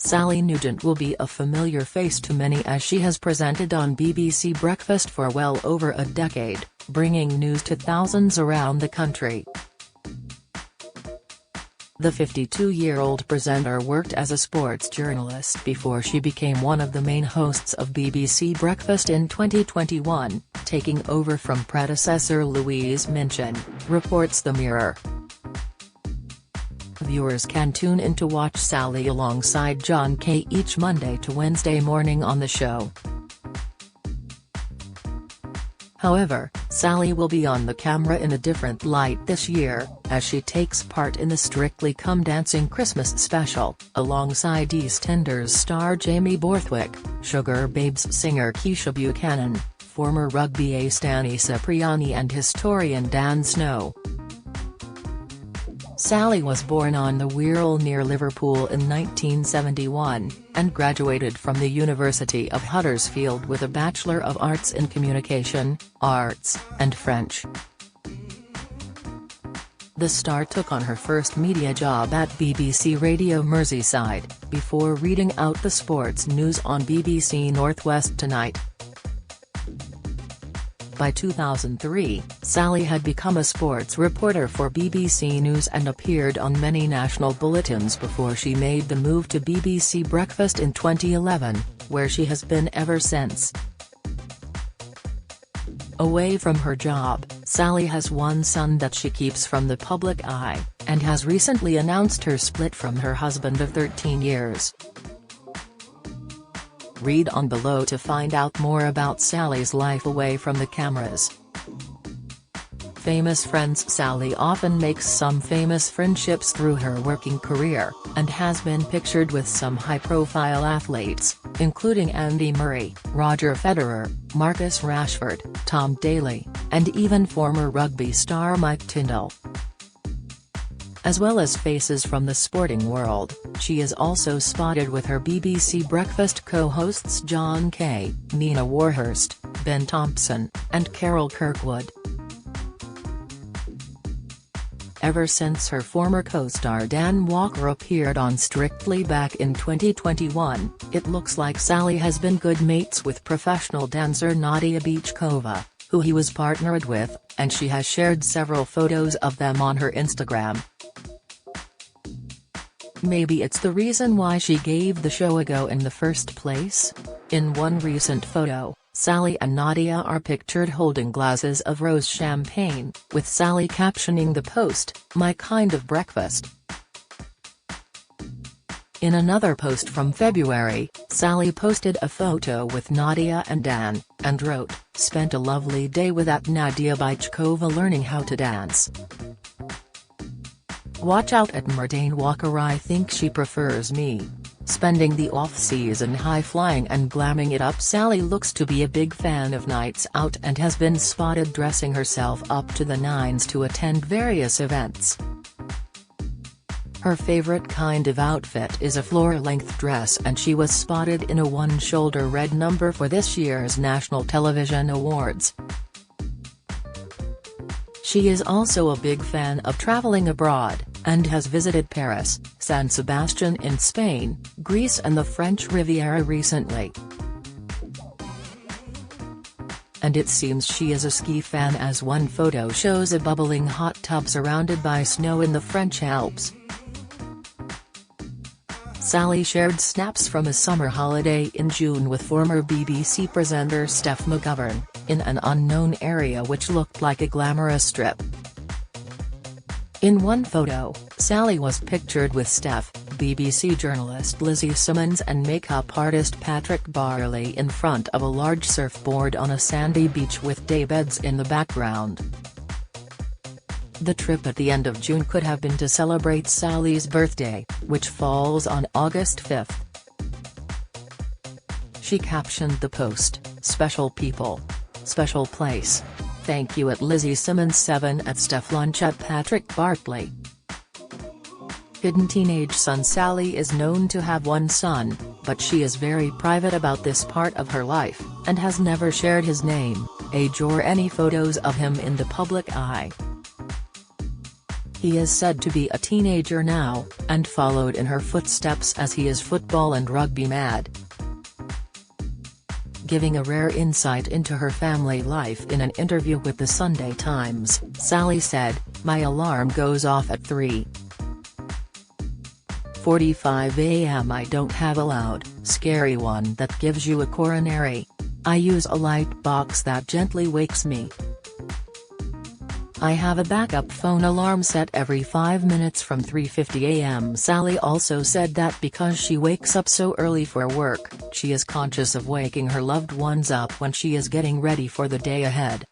Sally Nugent will be a familiar face to many as she has presented on BBC Breakfast for well over a decade, bringing news to thousands around the country. The 52-year-old presenter worked as a sports journalist before she became one of the main hosts of BBC Breakfast in 2021, taking over from predecessor Louise Minchin, reports The Mirror. Viewers can tune in to watch Sally alongside John Kay each Monday to Wednesday morning on the show. However, Sally will be on the camera in a different light this year, as she takes part in the Strictly Come Dancing Christmas special, alongside EastEnders star Jamie Borthwick, Sugar Babes singer Keisha Buchanan, former rugby ace Danny Cipriani and historian Dan Snow. Sally was born on the Wirral near Liverpool in 1971, and graduated from the University of Huddersfield with a Bachelor of Arts in Communication, Arts, and French. The star took on her first media job at BBC Radio Merseyside, before reading out the sports news on BBC Northwest Tonight. By 2003, Sally had become a sports reporter for BBC News and appeared on many national bulletins before she made the move to BBC Breakfast in 2011, where she has been ever since. Away from her job, Sally has one son that she keeps from the public eye, and has recently announced her split from her husband of 13 years. Read on below to find out more about Sally's life away from the cameras. Famous friends. Sally often makes some famous friendships through her working career, and has been pictured with some high-profile athletes, including Andy Murray, Roger Federer, Marcus Rashford, Tom Daley, and even former rugby star Mike Tindall. As well as faces from the sporting world, she is also spotted with her BBC Breakfast co-hosts John Kay, Nina Warhurst, Ben Thompson, and Carol Kirkwood. Ever since her former co-star Dan Walker appeared on Strictly back in 2021, it looks like Sally has been good mates with professional dancer Nadia Beachkova, who he was partnered with, and she has shared several photos of them on her Instagram. Maybe it's the reason why she gave the show a go in the first place? In one recent photo, Sally and Nadia are pictured holding glasses of rose champagne, with Sally captioning the post, "My kind of breakfast." In another post from February, Sally posted a photo with Nadia and Dan, and wrote, "Spent a lovely day with Nadia Beachkova learning how to dance. Watch out at Merdane Walker, I think she prefers me." Spending the off-season high-flying and glamming it up. Sally looks to be a big fan of nights out and has been spotted dressing herself up to the nines to attend various events. Her favorite kind of outfit is a floor-length dress, and she was spotted in a one-shoulder red number for this year's National Television Awards. She is also a big fan of traveling abroad, and has visited Paris, San Sebastian in Spain, Greece and the French Riviera recently. And it seems she is a ski fan, as one photo shows a bubbling hot tub surrounded by snow in the French Alps. Sally shared snaps from a summer holiday in June with former BBC presenter Steph McGovern, in an unknown area which looked like a glamorous strip. In one photo, Sally was pictured with Steph, BBC journalist Lizzie Simmons and makeup artist Patrick Barley in front of a large surfboard on a sandy beach with daybeds in the background. The trip at the end of June could have been to celebrate Sally's birthday, which falls on August 5th. She captioned the post, "Special people. Special place. Thank you at Lizzie Simmons 7 at Steph Lunch at Patrick Bartley." Hidden teenage son. Sally is known to have one son, but she is very private about this part of her life, and has never shared his name, age or any photos of him in the public eye. He is said to be a teenager now, and followed in her footsteps as he is football and rugby mad. Giving a rare insight into her family life in an interview with the Sunday Times, Sally said, "My alarm goes off at 3:45 a.m. I don't have a loud, scary one that gives you a coronary. I use a light box that gently wakes me. I have a backup phone alarm set every 5 minutes from 3:50 a.m. Sally also said that because she wakes up so early for work, she is conscious of waking her loved ones up when she is getting ready for the day ahead.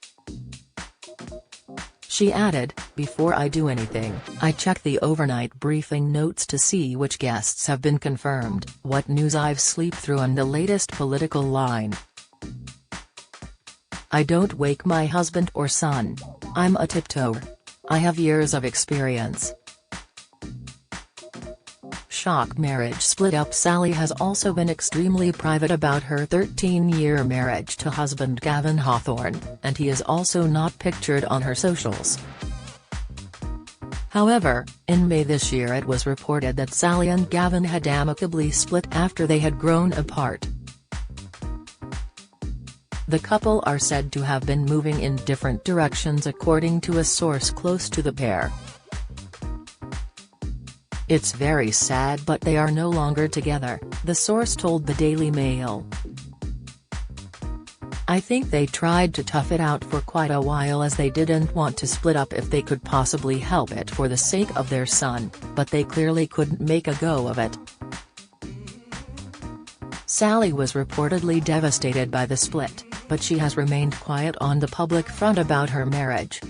She added, "Before I do anything, I check the overnight briefing notes to see which guests have been confirmed, what news I've slept through and the latest political line. I don't wake my husband or son. I'm a tiptoer. I have years of experience." Shock marriage split up. Sally has also been extremely private about her 13-year marriage to husband Gavin Hawthorne, and he is also not pictured on her socials. However, in May this year it was reported that Sally and Gavin had amicably split after they had grown apart. The couple are said to have been moving in different directions according to a source close to the pair. "It's very sad, but they are no longer together," the source told the Daily Mail. "I think they tried to tough it out for quite a while as they didn't want to split up if they could possibly help it for the sake of their son, but they clearly couldn't make a go of it." Sally was reportedly devastated by the split, but she has remained quiet on the public front about her marriage.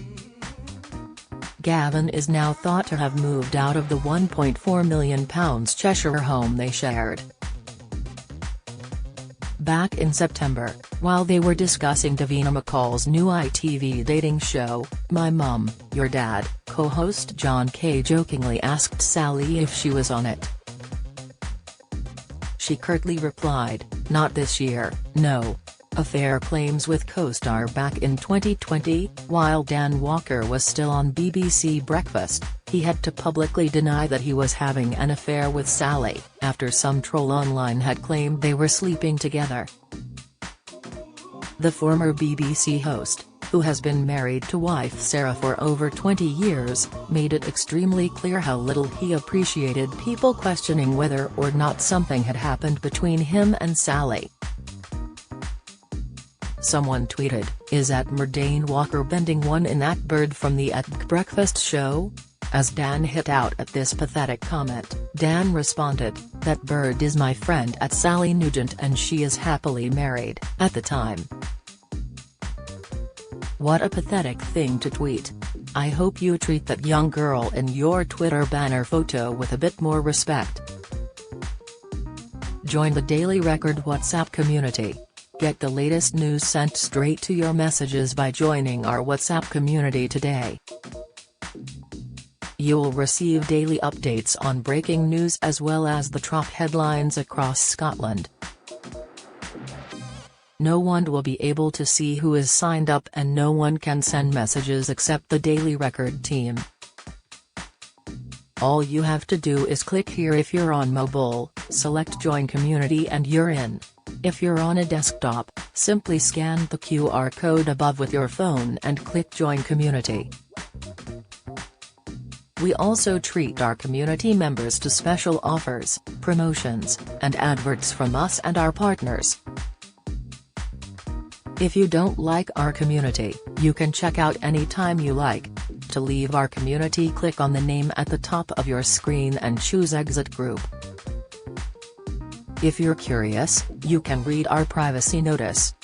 Gavin is now thought to have moved out of the £1.4 million Cheshire home they shared. Back in September, while they were discussing Davina McCall's new ITV dating show, My Mum, Your Dad, co-host John Kay jokingly asked Sally if she was on it. She curtly replied, "Not this year, no." Affair claims with co-star back in 2020, while Dan Walker was still on BBC Breakfast, he had to publicly deny that he was having an affair with Sally, after some troll online had claimed they were sleeping together. The former BBC host, who has been married to wife Sarah for over 20 years, made it extremely clear how little he appreciated people questioning whether or not something had happened between him and Sally. Someone tweeted, "Is Murdane Walker bending one in that bird from the Breakfast show?" As Dan hit out at this pathetic comment, Dan responded, "That bird is my friend @Sally Nugent and she is happily married, at the time." What a pathetic thing to tweet. I hope you treat that young girl in your Twitter banner photo with a bit more respect. Join the Daily Record WhatsApp community. Get the latest news sent straight to your messages by joining our WhatsApp community today. You'll receive daily updates on breaking news as well as the top headlines across Scotland. No one will be able to see who is signed up and no one can send messages except the Daily Record team. All you have to do is click here if you're on mobile, select Join Community and you're in. If you're on a desktop, simply scan the QR code above with your phone and click Join Community. We also treat our community members to special offers, promotions, and adverts from us and our partners. If you don't like our community, you can check out anytime you like. To leave our community, click on the name at the top of your screen and choose Exit Group. If you're curious, you can read our privacy notice.